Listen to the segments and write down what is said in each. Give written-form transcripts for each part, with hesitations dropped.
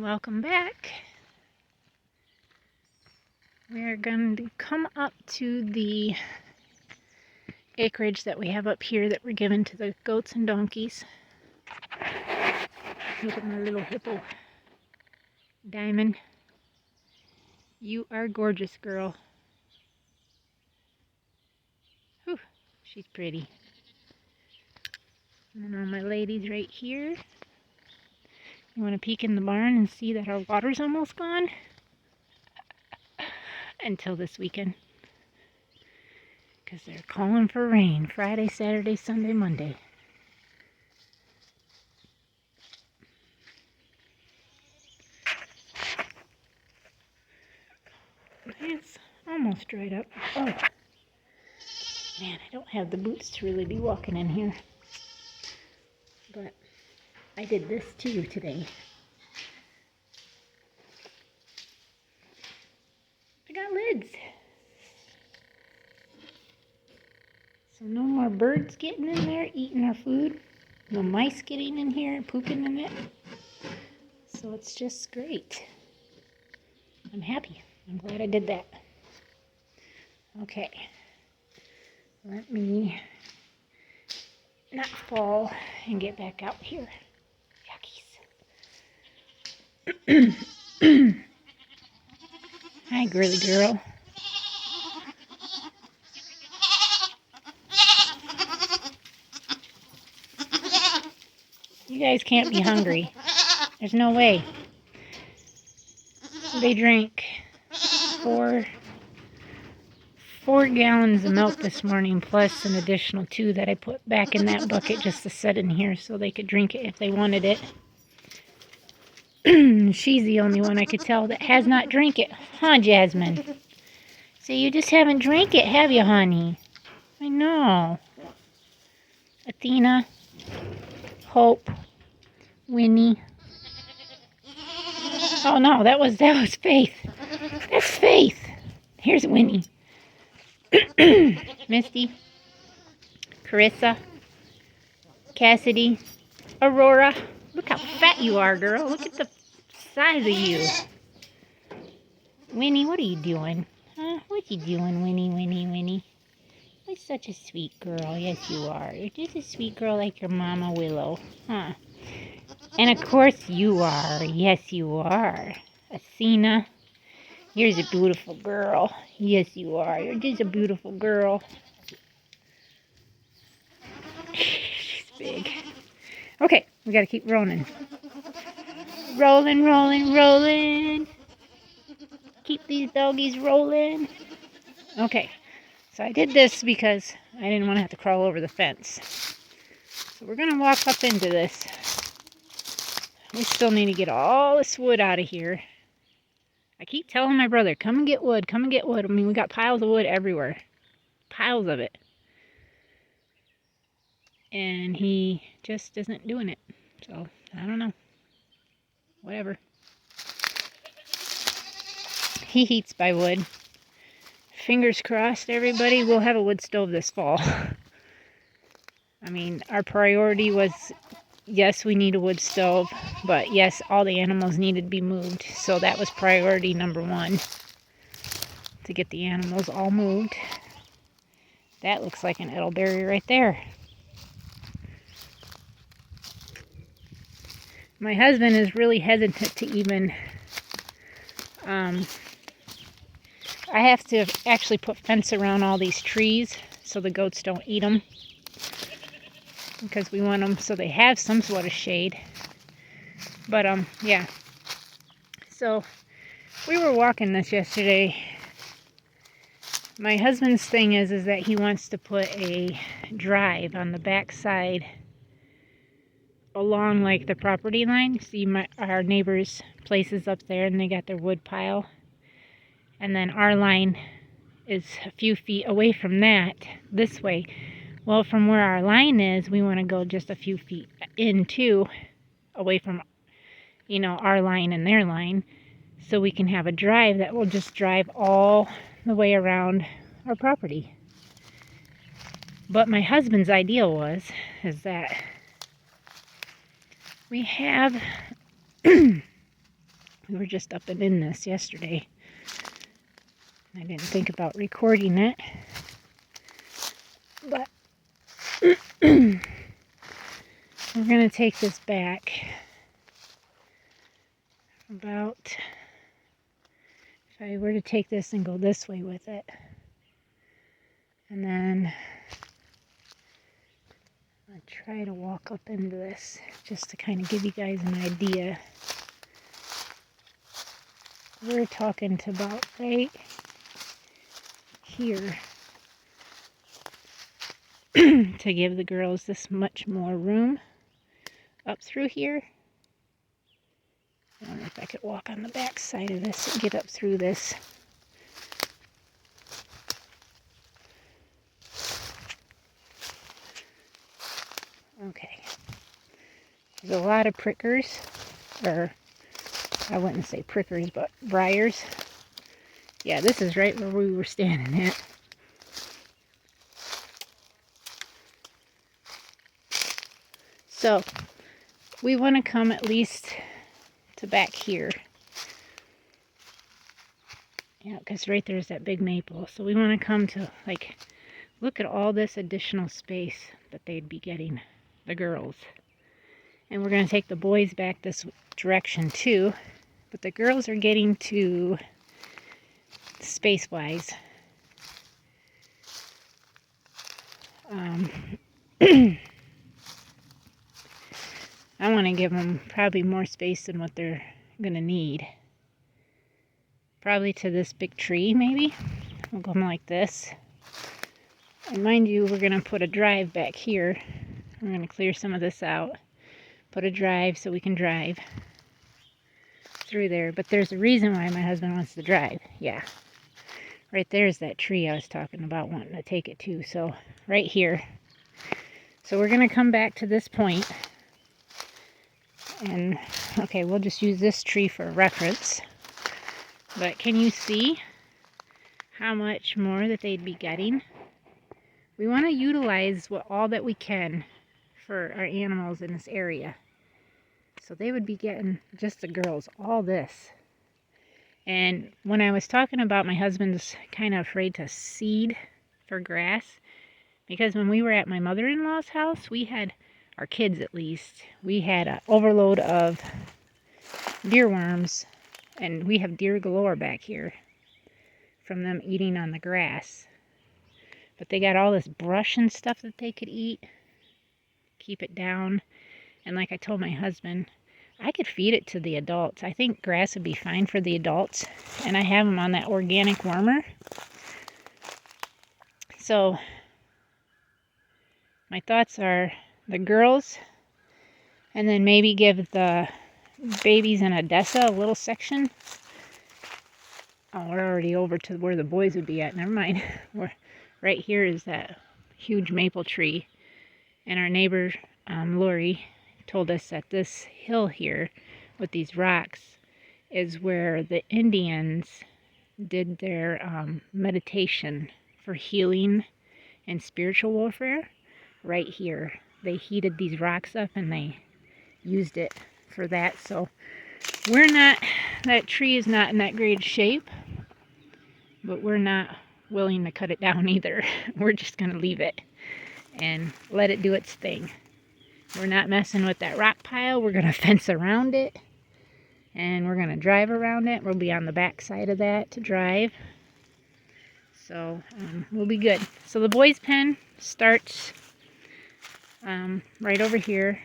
Welcome back. We're going to come up to the acreage that we have up here that we're giving to the goats and donkeys. Look at my little hippo. Diamond, you are gorgeous, girl. Whew, she's pretty. And then all my ladies right here. You want to peek in the barn and see that our water's almost gone? Until this weekend. Because they're calling for rain Friday, Saturday, Sunday, Monday. It's almost dried up. Oh, man, I don't have the boots to really be walking in here. But I did this too today. I got lids. So no more birds getting in there, eating our food. No mice getting in here and pooping in it. So it's just great. I'm happy. I'm glad I did that. Okay. Let me not fall and get back out here. Yuckies. Hi, girly girl. You guys can't be hungry. There's no way. They drank four gallons of milk this morning, plus an additional 2 that I put back in that bucket just to set in here so they could drink it if they wanted it. She's the only one I could tell that has not drank it. Huh, Jasmine? So you just haven't drank it, have you, honey? I know. Athena, Hope, Winnie. Oh no, that was Faith. That's Faith. Here's Winnie. Misty, Carissa, Cassidy, Aurora. Look how fat you are, girl. Look at the size of you. Winnie, what are you doing? Huh? What you doing, Winnie, Winnie, Winnie? You're such a sweet girl. Yes, you are. You're just a sweet girl like your mama Willow. Huh? And of course you are. Yes, you are. Athena, you're a beautiful girl. Yes, you are. You're just a beautiful girl. She's big. Okay, we gotta keep rolling. Rolling, rolling, rolling. Keep these doggies rolling. Okay, so I did this because I didn't want to have to crawl over the fence. So we're gonna walk up into this. We still need to get all this wood out of here. I keep telling my brother, come and get wood, come and get wood. I mean, we got piles of wood everywhere. Piles of it. And he just isn't doing it. So, I don't know. Whatever. He heats by wood. Fingers crossed, everybody. We'll have a wood stove this fall. I mean, our priority was, yes, we need a wood stove. But yes, all the animals needed to be moved. So that was priority number 1. To get the animals all moved. That looks like an elderberry right there. My husband is really hesitant to even, I have to actually put fence around all these trees so the goats don't eat them. Because we want them so they have some sort of shade. But, yeah. So, we were walking this yesterday. My husband's thing is that he wants to put a drive on the back side along like the property line. See our neighbors' places up there, and they got their wood pile. And then our line is a few feet away from that, this way. Well, from where our line is, we want to go just a few feet in too, away from, you know, our line and their line, so we can have a drive that will just drive all the way around our property. But my husband's idea is that we have We were just up and in this yesterday. I didn't think about recording it. But we're going to take this back about, if I were to take this and go this way with it, and then I'll try to walk up into this just to kind of give you guys an idea. We're talking to about right here to give the girls this much more room up through here. I don't know if I could walk on the back side of this and get up through this. Okay. There's a lot of prickers, or I wouldn't say prickers, but briars. Yeah, this is right where we were standing at. So, we want to come at least to back here. Yeah, because right there's that big maple. So we want to come to, like, look at all this additional space that they'd be getting, the girls. And we're going to take the boys back this direction too. But the girls are getting to, space-wise, I want to give them probably more space than what they're going to need. Probably to this big tree, maybe. We'll go like this. And mind you, we're going to put a drive back here. We're going to clear some of this out. Put a drive so we can drive through there. But there's a reason why my husband wants to drive. Yeah. Right there's that tree I was talking about wanting to take it to. So, right here. So we're going to come back to this point. And, okay, we'll just use this tree for reference. But can you see how much more that they'd be getting? We want to utilize all that we can for our animals in this area. So they would be getting, just the girls, all this. And when I was talking about my husband's kind of afraid to seed for grass, because when we were at my mother-in-law's house, we had, our kids at least, we had an overload of deer worms, and we have deer galore back here from them eating on the grass. But they got all this brush and stuff that they could eat, keep it down. And like I told my husband, I could feed it to the adults. I think grass would be fine for the adults, and I have them on that organic wormer. So my thoughts are the girls, and then maybe give the babies in Odessa a little section. Oh, we're already over to where the boys would be at. Never mind. Right here is that huge maple tree. And our neighbor, Lori, told us that this hill here with these rocks is where the Indians did their meditation for healing and spiritual warfare. Right here. They heated these rocks up and they used it for that. So we're not, that tree is not in that great shape, but we're not willing to cut it down either. We're just going to leave it and let it do its thing. We're not messing with that rock pile. We're going to fence around it, and we're going to drive around it. We'll be on the back side of that to drive. So we'll be good. So the boys' pen starts right over here,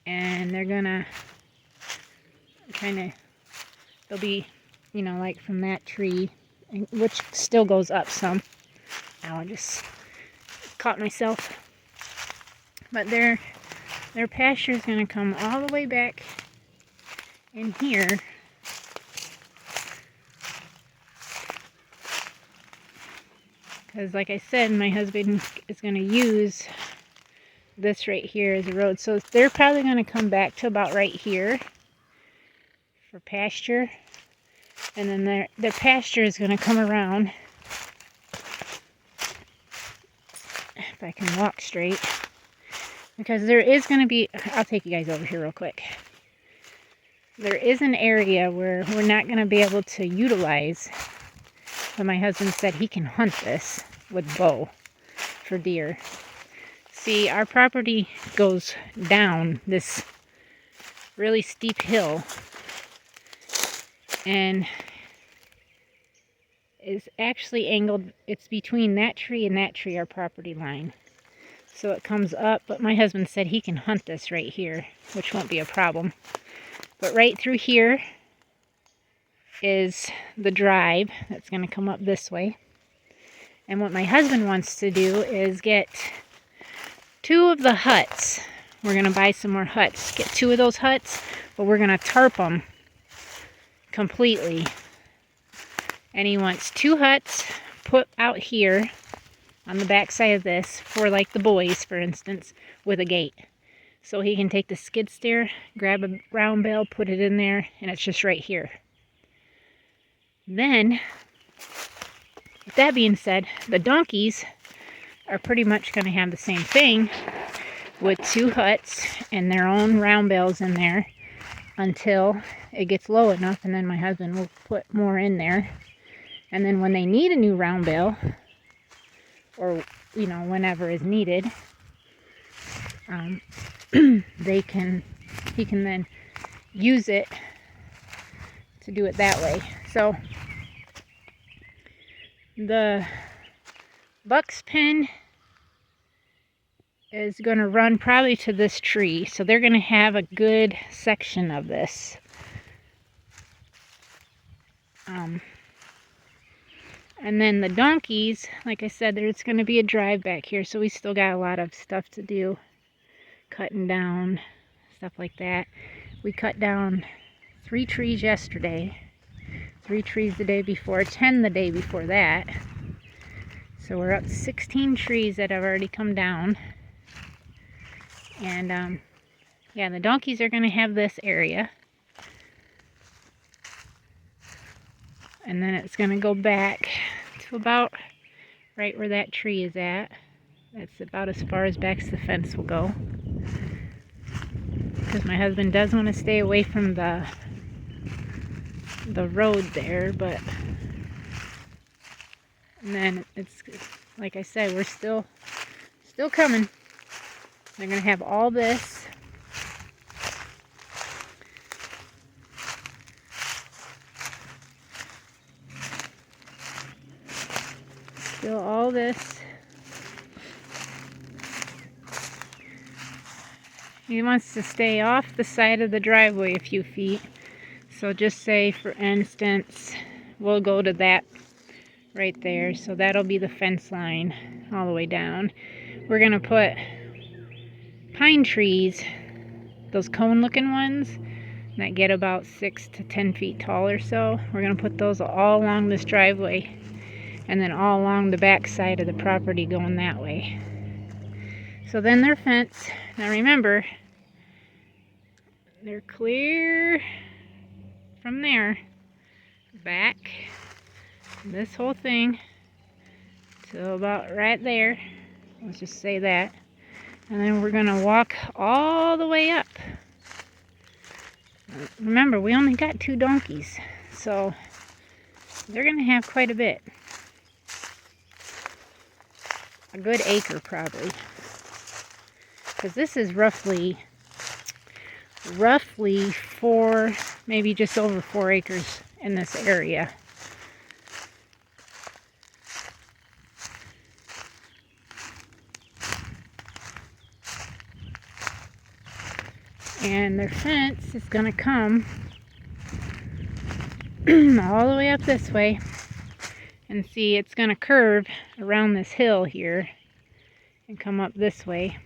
and they're going to kind of, they'll be, you know, like from that tree, which still goes up some. Ow, I just caught myself. But their pasture is going to come all the way back in here. Because like I said, my husband is going to use this right here as a road. So they're probably going to come back to about right here for pasture. And then their pasture is going to come around. If I can walk straight. Because there is going to be, I'll take you guys over here real quick. there is an area where we're not going to be able to utilize, but my husband said he can hunt this with bow for deer. See, our property goes down this really steep hill and is actually angled. It's between that tree and that tree, our property line. So it comes up, but my husband said he can hunt this right here, which won't be a problem. But right through here is the drive that's going to come up this way. And what my husband wants to do is get 2 of the huts. We're going to buy some more huts. Get 2 of those huts, but we're going to tarp them completely. And he wants 2 huts put out here on the back side of this for like the boys, for instance, with a gate. So he can take the skid steer, grab a round bale, put it in there, and it's just right here. Then, with that being said, the donkeys are pretty much going to have the same thing with 2 huts and their own round bales in there until it gets low enough, and then my husband will put more in there. And then when they need a new round bale, or whenever is needed, he can then use it to do it that way. So the buck's pen is going to run probably to this tree, so they're going to have a good section of this. And then the donkeys, like I said, there's going to be a drive back here, so we still got a lot of stuff to do. Cutting down, stuff like that. We cut down 3 trees yesterday, 3 trees the day before, 10 the day before that. So we're up to 16 trees that have already come down. And yeah, the donkeys are going to have this area. And then it's going to go back to about right where that tree is at. That's about as far as back as the fence will go. Because my husband does want to stay away from the road there, but and then it's like I said, we're still coming. They're going to have all this. Still all this. He wants to stay off the side of the driveway a few feet. So just say, for instance, we'll go to that right there. So that'll be the fence line all the way down. We're going to put pine trees, those cone-looking ones that get about 6 to 10 feet tall or so. We're going to put those all along this driveway and then all along the back side of the property going that way. So then their fence, now remember, they're clear from there back this whole thing to about right there. Let's just say that. And then we're going to walk all the way up. Remember, we only got 2 donkeys, so they're going to have quite a bit. A good acre probably. Because this is roughly 4, maybe just over 4 acres in this area. And their fence is going to come all the way up this way. And see, it's going to curve around this hill here and come up this way.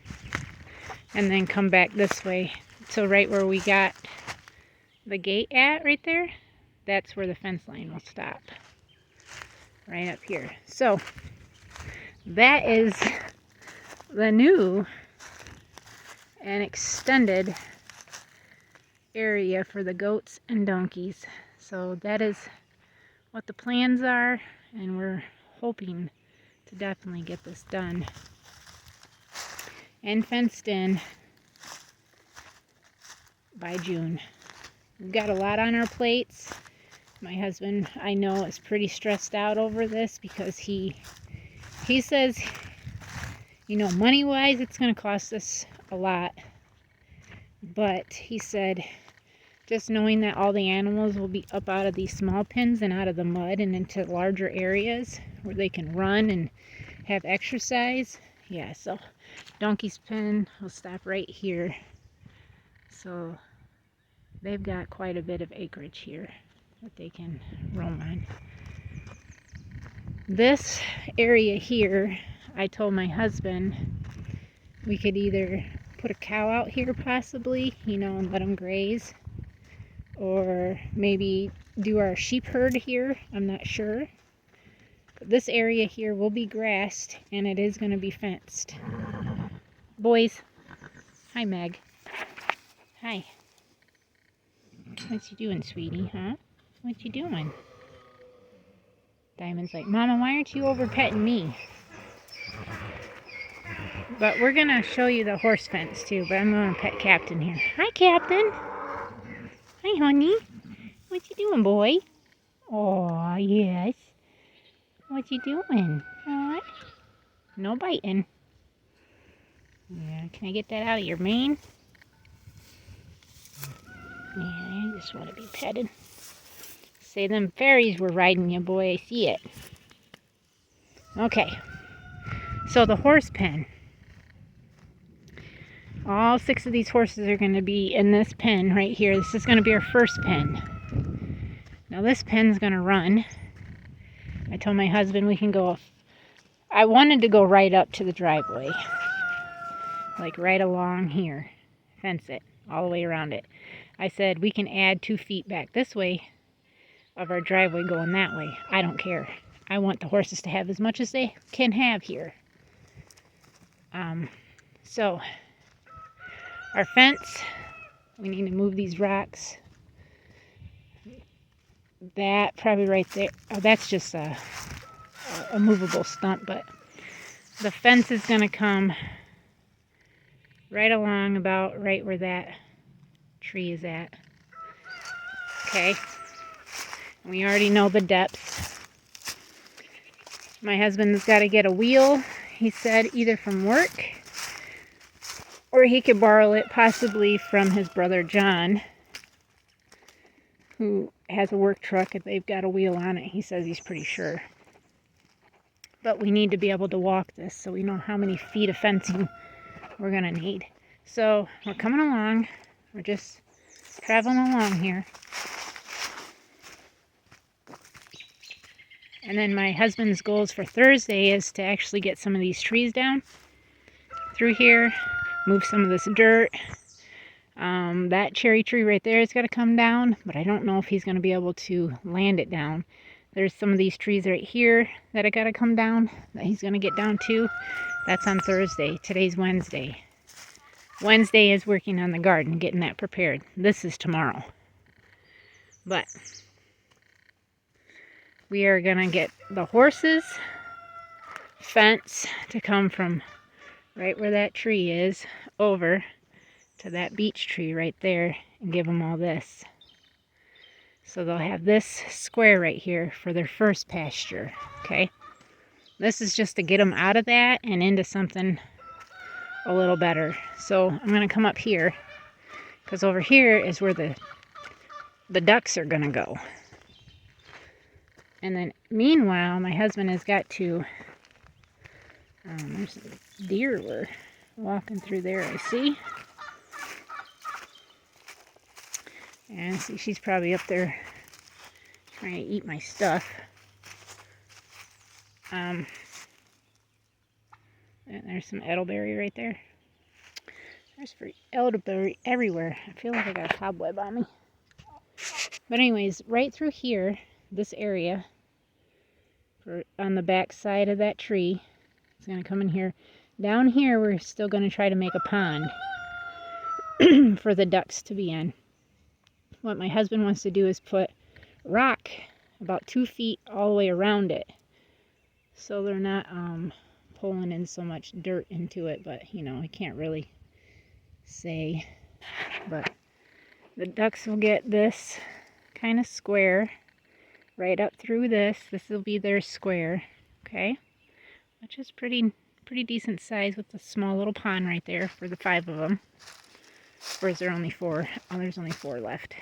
And then come back this way. So right where we got the gate at right there, that's where the fence line will stop. Right up here. So that is the new and extended area for the goats and donkeys. So that is what the plans are, and we're hoping to definitely get this done and fenced in by June. We've got a lot on our plates. My husband, I know, is pretty stressed out over this because he says, you know, money-wise, it's going to cost us a lot. But he said, just knowing that all the animals will be up out of these small pens and out of the mud and into larger areas where they can run and have exercise. Yeah, so donkey's pen will stop right here. So they've got quite a bit of acreage here that they can roam on. This area here, I told my husband we could either put a cow out here possibly, you know, and let them graze, or maybe do our sheep herd here. I'm not sure. But this area here will be grassed and it is going to be fenced. Boys. Hi, Meg. Hi. What you doing, sweetie, huh? What you doing? Diamond's like, Mama, why aren't you over petting me? But we're going to show you the horse fence too, but I'm going to pet Captain here. Hi, Captain. Hi, honey. What you doing, boy? Oh, yes. What you doing? Huh? No biting. Yeah, can I get that out of your mane? Yeah, I just want to be petted. Say them fairies were riding you, boy. I see it. Okay. So the horse pen. All 6 of these horses are going to be in this pen right here. This is going to be our first pen. Now this pen's going to run. I told my husband we can go. I wanted to go right up to the driveway. Like right along here. Fence it all the way around it. I said we can add 2 feet back this way of our driveway going that way. I don't care. I want the horses to have as much as they can have here. So our fence, we need to move these rocks. That probably right there. Oh, that's just a movable stump, but the fence is going to come right along about right where that tree is at. Okay. We already know the depths. My husband's got to get a wheel, he said, either from work or he could borrow it possibly from his brother John, who has a work truck and they've got a wheel on it. He says he's pretty sure. But we need to be able to walk this so we know how many feet of fencing we're going to need. So we're coming along. We're just traveling along here. And then my husband's goals for Thursday is to actually get some of these trees down through here, move some of this dirt. That cherry tree right there has got to come down, but I don't know if he's going to be able to land it down. There's some of these trees right here that I got to come down, that he's going to get down too. That's on Thursday. Today's Wednesday. Wednesday is working on the garden, getting that prepared. This is tomorrow. But we are going to get the horses fence to come from right where that tree is over to that beech tree right there and give them all this. So they'll have this square right here for their first pasture, okay? This is just to get them out of that and into something a little better. So I'm going to come up here because over here is where the ducks are going to go. And then meanwhile, my husband has got to, there's a deer we're walking through there, I see. And see, she's probably up there trying to eat my stuff. And there's some elderberry right there. There's free elderberry everywhere. I feel like I got a cobweb on me. But anyways, right through here, this area, on the back side of that tree, it's going to come in here. Down here, we're still going to try to make a pond for the ducks to be in. What my husband wants to do is put rock about 2 feet all the way around it, so they're not pulling in so much dirt into it. But you know, I can't really say. But The ducks will get this kind of square right up through this. This will be their square, okay? Which is pretty decent size with the small little pond right there for the 5 of them. Or is there only 4? Oh, there's only 4 left.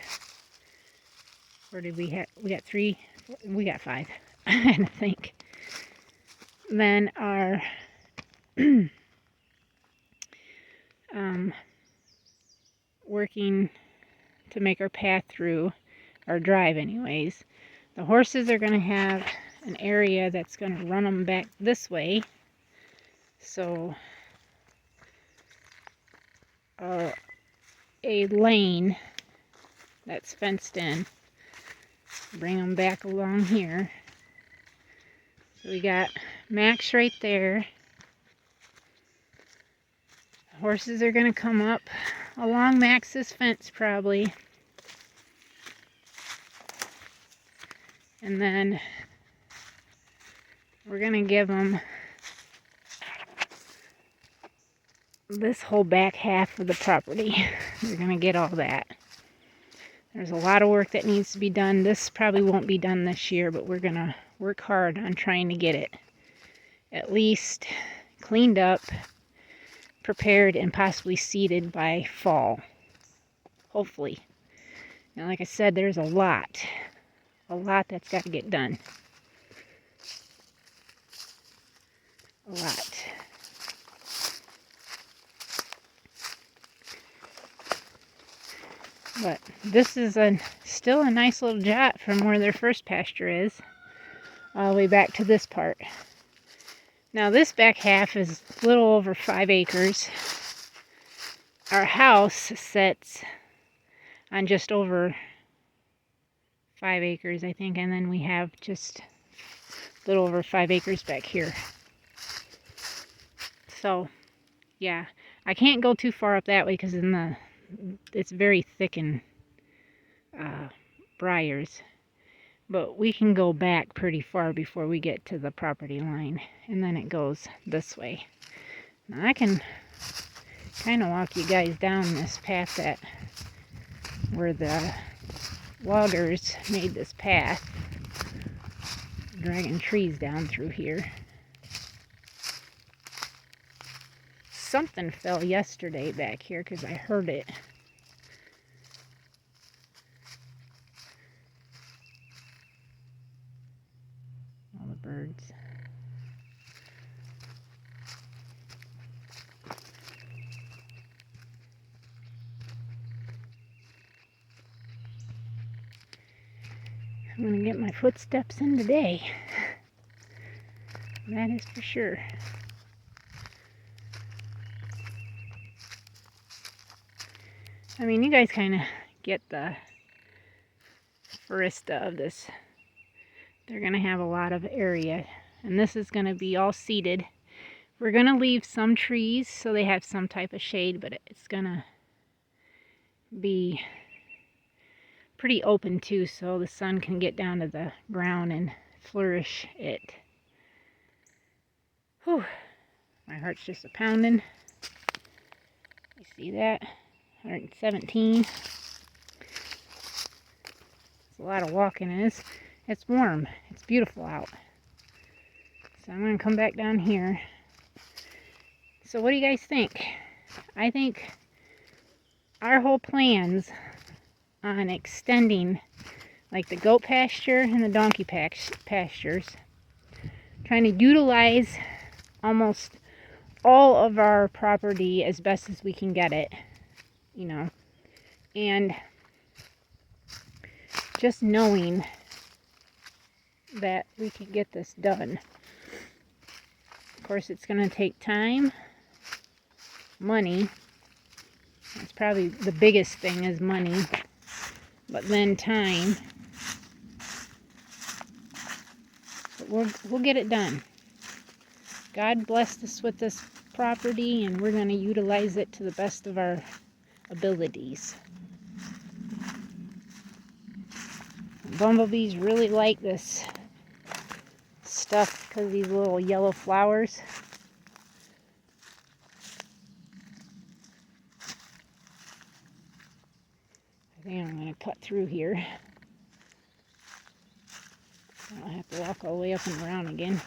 Or did we have? We got 3. We got 5. I think. Then our working to make our path through our drive anyways. The horses are going to have an area that's going to run them back this way. So a lane that's fenced in. Bring them back along here. So we got Max right there. The horses are going to come up along Max's fence probably. And then we're going to give them this whole back half of the property. They're going to get all that. There's a lot of work that needs to be done. This probably won't be done this year, but we're going to work hard on trying to get it at least cleaned up, prepared, and possibly seeded by fall. Hopefully. Now, like I said, there's a lot that's got to get done. A lot. But this is still a nice little jot from where their first pasture is, all the way back to this part. Now this back half is a little over 5 acres. Our house sits on just over 5 acres, I think, and then we have just a little over 5 acres back here. So, yeah, I can't go too far up that way because it's very thick and briars. But we can go back pretty far before we get to the property line, and then it goes this way. Now I can kind of walk you guys down this path where the loggers made this path, dragging trees down through here. Something fell yesterday back here because I heard it. All the birds. I'm going to get my footsteps in today. That is for sure. I mean, you guys kind of get the foresta of this. They're going to have a lot of area, and this is going to be all seeded. We're going to leave some trees so they have some type of shade, but it's going to be pretty open too, so the sun can get down to the ground and flourish it. Whew. My heart's just a pounding. You see that? 117. It's a lot of walking. It's warm. It's beautiful out. So I'm going to come back down here. So what do you guys think? I think our whole plans on extending like the goat pasture and the donkey pastures, trying to utilize almost all of our property as best as we can get it, you know, and just knowing that we can get this done. Of course, it's going to take time, money. That's probably the biggest thing, is money, but then time. But we'll get it done. God blessed us with this property, and we're going to utilize it to the best of our abilities. Bumblebees really like this stuff because of these little yellow flowers. I through here. I'll have to walk all the way up and around again.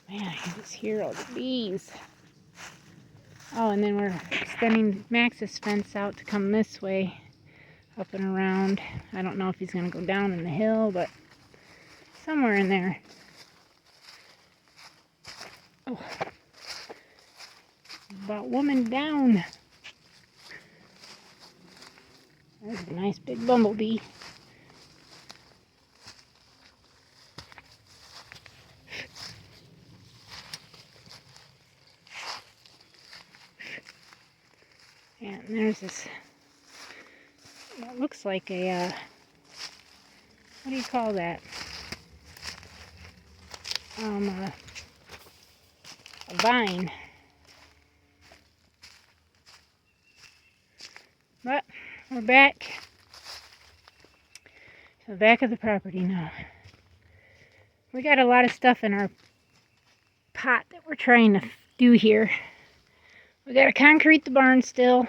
Man, I can just hear all the bees. Oh, and then we're extending Max's fence out to come this way, up and around. I don't know if he's going to go down in the hill, but somewhere in there. Oh, about woman down. There's a nice big bumblebee. And there's this, it looks like a, what do you call that? A vine. But we're back to the back of the property now. We got a lot of stuff in our pot that we're trying to do here. We got to concrete the barn still.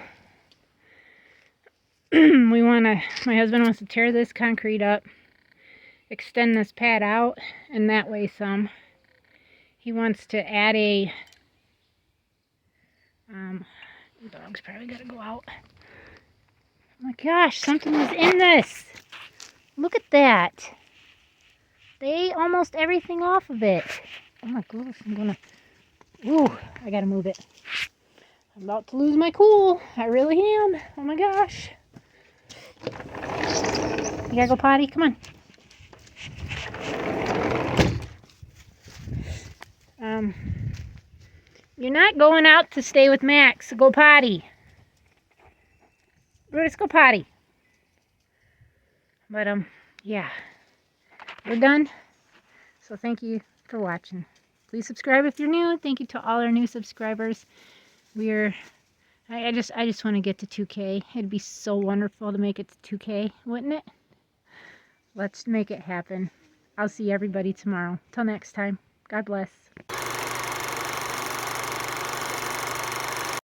My husband wants to tear this concrete up, extend this pad out, and that way some. He wants to add a, the dog's probably got to go out. Oh my gosh, something was in this. Look at that. They ate almost everything off of it. Oh my gosh, I gotta move it. I'm about to lose my cool. I really am. Oh my gosh. You gotta go potty? Come on. You're not going out to stay with Max, so go potty. Let's go potty. But, yeah. We're done. So thank you for watching. Please subscribe if you're new. Thank you to all our new subscribers. I just want to get to 2K. It'd be so wonderful to make it to 2K, wouldn't it? Let's make it happen. I'll see everybody tomorrow. Till next time. God bless.